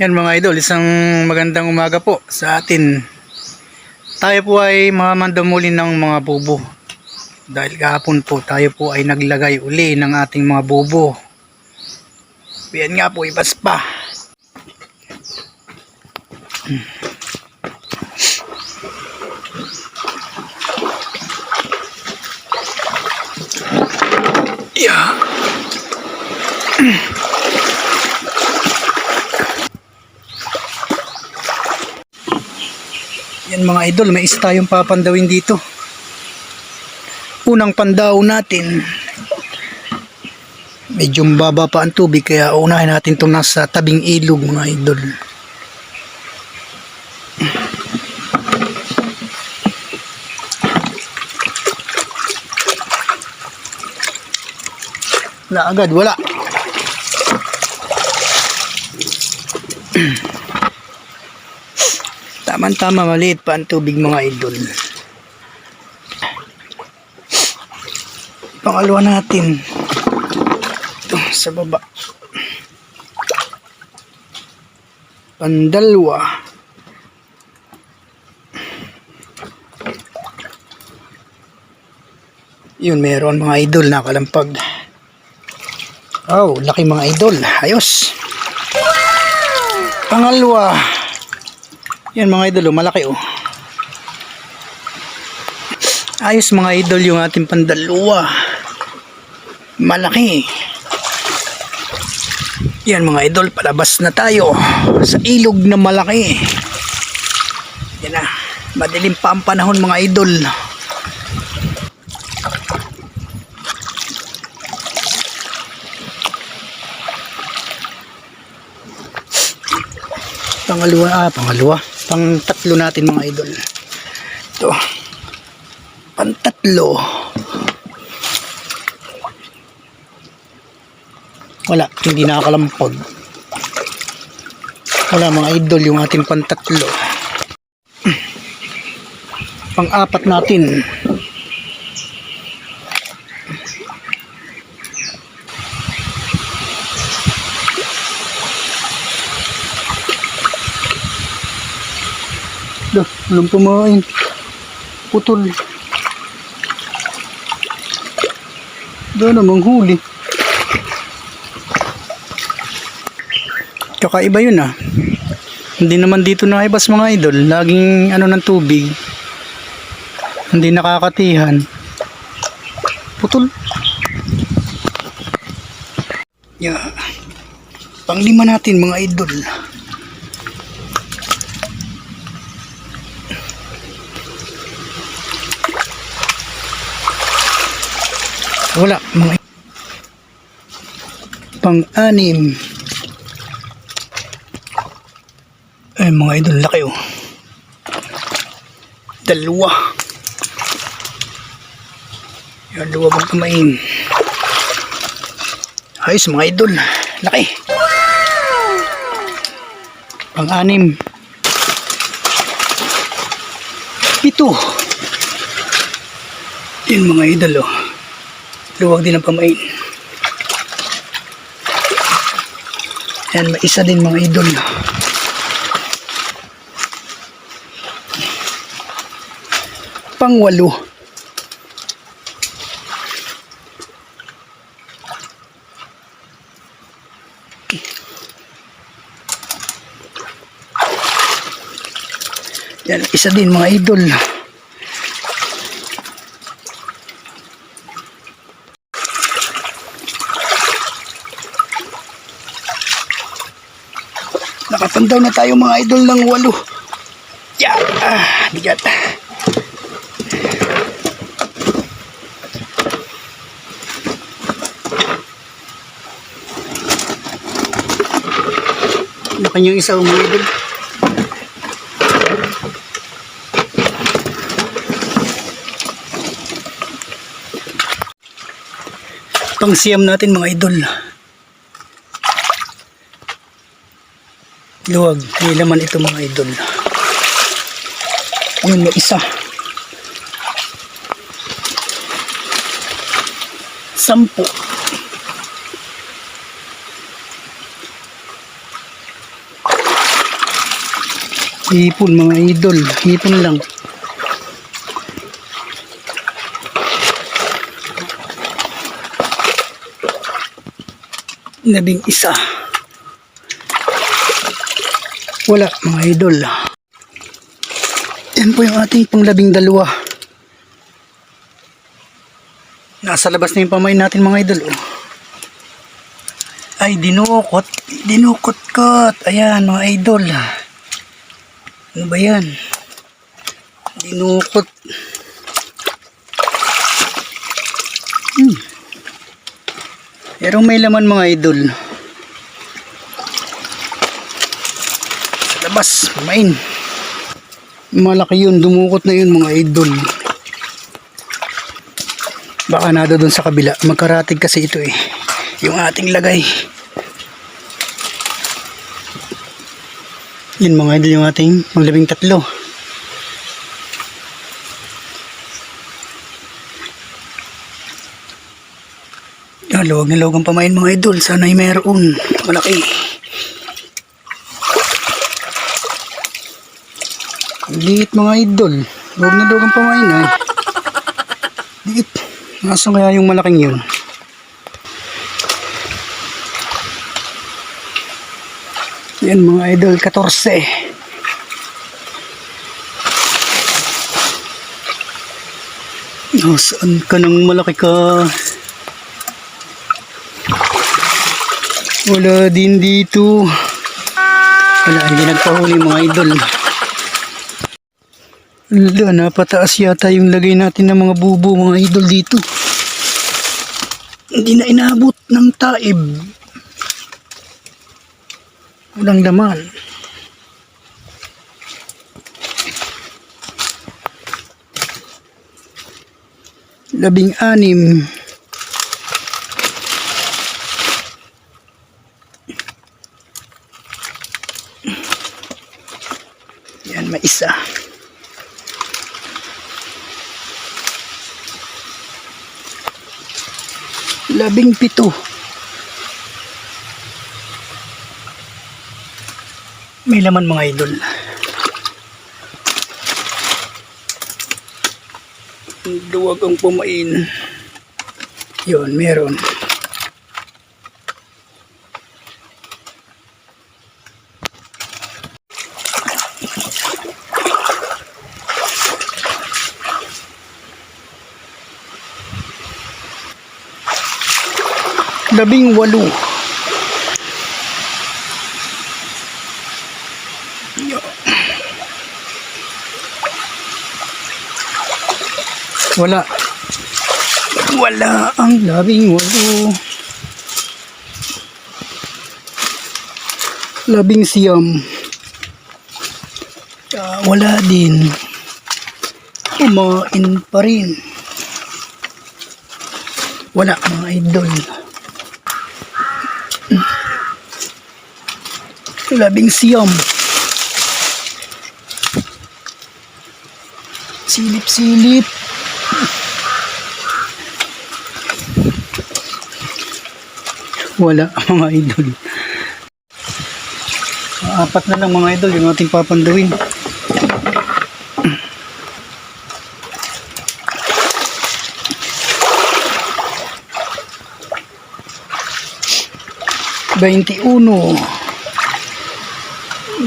Yan mga idol, isang magandang umaga po sa atin. Tayo po ay mamandamuli ng mga bubo. Dahil kahapon po tayo po ay naglagay uli ng ating mga bubo. Yan nga po, ibas pa. Yeah. Yan mga idol, may isa tayong papandawin dito. Unang pandaw natin, medyo baba pa ang tubig, kaya unahin natin itong nasa tabing ilog mga idol. Wala agad, wala. Tama-tama, maliit pa ang tubig mga idol. Pangalawa natin, ito sa baba, pandalwa. Yun, meron mga idol, nakalampag. Oh, laki mga idol, ayos. Pangalawa, yan mga idol, malaki oh. Ayos mga idol, yung ating pandalwa, malaki. Yan mga idol, palabas na tayo sa ilog na malaki. Yan na, madilim pa ang panahon mga idol. Pang-tatlo natin mga idol. Ito, pang-tatlo. Wala, hindi nakakalampag. Wala mga idol, yung ating pang-tatlo. Pang-apat natin. Walang pumain, putol. Doon namang huli. Kakaiba yun ah. Hindi naman dito naibas mga idol. Laging ano ng tubig, hindi nakakatihan. Putol. Yeah. Panglima natin mga idol. Wala mga pang-anim. Ay mga idol, laki oh. Dalawa. Yan, luwag ang kumain. Ayos mga idol, laki. Pang-anim, 7. Yan mga idol oh. Luwag din ang pamain. Yan, may isa din mga idol. Pang-8. Yan, isa din mga idol. Nakapandaw na tayo mga idol ng 8. Yeah, bigat. Ano kanyang isa mga idol? Pang-siyam natin mga idol. Luwag, may laman ito mga idol. Ayun, may isa. 10. Hipon mga idol. Hipon lang. Labing isa. Wala mga idol. Yan po yung ating pang-12. Nasa labas na yung pamain natin mga idol. Ay, dinukot. Dinukot-kot. Ayan mga idol. Ano ba yan? Dinukot. Pero may laman mga idol. Sa labas, pamain. Malaki yun. Dumukot na yun mga idol. Baka nado dun sa kabila. Magkaratig kasi ito eh. Yung ating lagay. Yun mga idol yung ating pang-13. Luwag na luwag ang pamain mga idol. Sana'y meron. Malaki. Liit mga idol. Luwag na luwag ang pamain ay. Liit. Nasaan kaya yung malaking yun? Yan mga idol, 14. Saan ka nang malaki ka? Wala din dito. Wala, hindi nagpahuli mga idol. Wala, napataas yata yung lagay natin ng mga bubo mga idol dito. Hindi na inabot ng taib. Walang laman. Labing-anim. Yan, may isa. Labing-7. May laman mga idol. Duwag ang pumain. Yun, meron. Labing-8. Wala. Wala ang 18. 19. Wala din. Kumain pa rin. Wala mga idol. 19. Silip-silip. Wala mga idol. 4 na lang mga idol yung ating papanduin.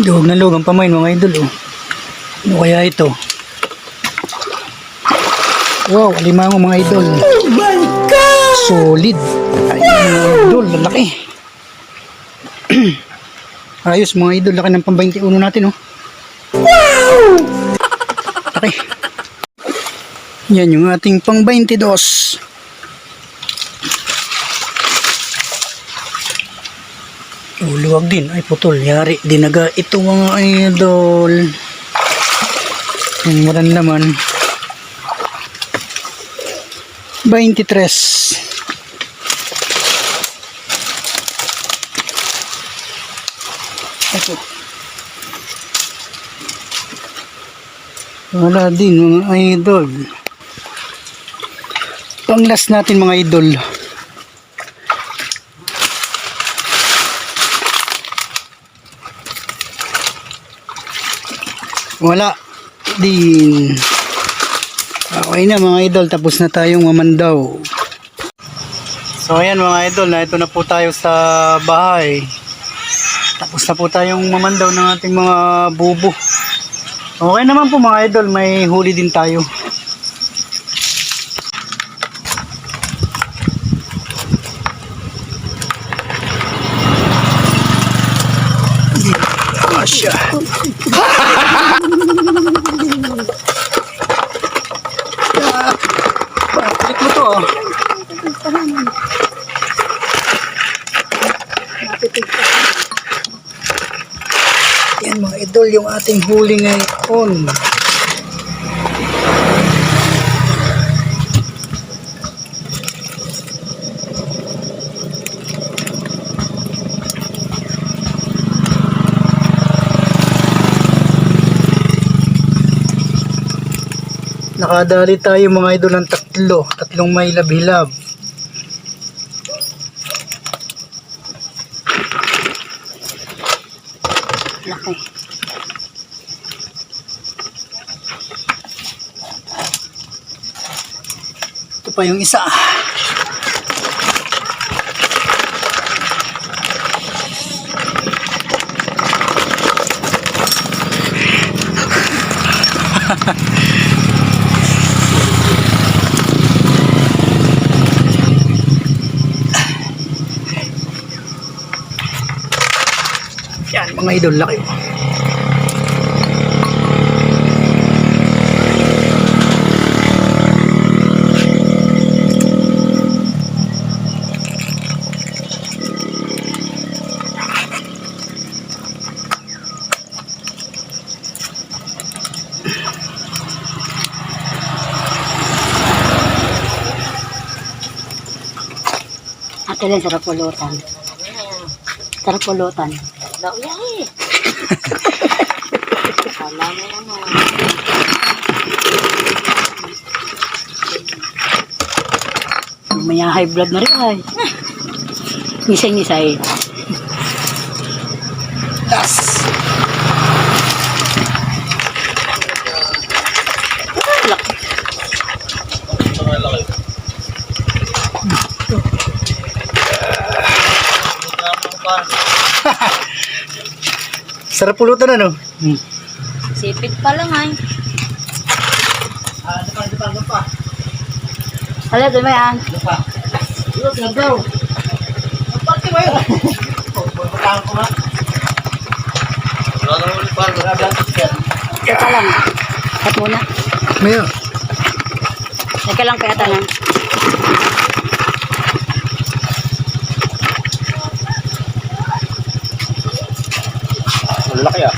Luwag na luwag ang pamain mga idol. Ano kaya ito? Wow, alimango mga idol. Oh my God! Solid. Ay mga idol, lalaki. Ayos mga idol, laki ng pang-21 natin oh. Wow! Laki. Yan yung ating pang-22. Luwag din. Ay putol, yari. Dinaga ito mga idol. Yung maran naman. 23. Ito. Wala din mga idol. Pang-last natin mga idol. Wala din. Okay na mga idol, tapos na tayong mamandaw. So ayan mga idol, na ito na po tayo sa bahay. Tapos na po tayong mamandaw ng ating mga bubo. Okay naman po mga idol, may huli din tayo. Masya. Balik mo to oh. Yan mga idol, yung ating huli ngayon. Nakadali tayo mga idol ng tatlong may labilab. Laki. Ito pa yung isa. Yan mga idol, laki. Ate lang, sarap pulutan. Sarap pulutan. Daw yan eh. Kala mo naman. Maya high blood na rin ay. Nisay-nisay. Das. Laki. Sarap pulutan ano? Sipit pa lang ay. Ano pa? Hala, doon ba yan? Nagdaw. Pati ba yun? Pagpapatahan ko nga. Teka lang. Kat muna. Maya. Teka lang kaya tanan. Ang laki ah.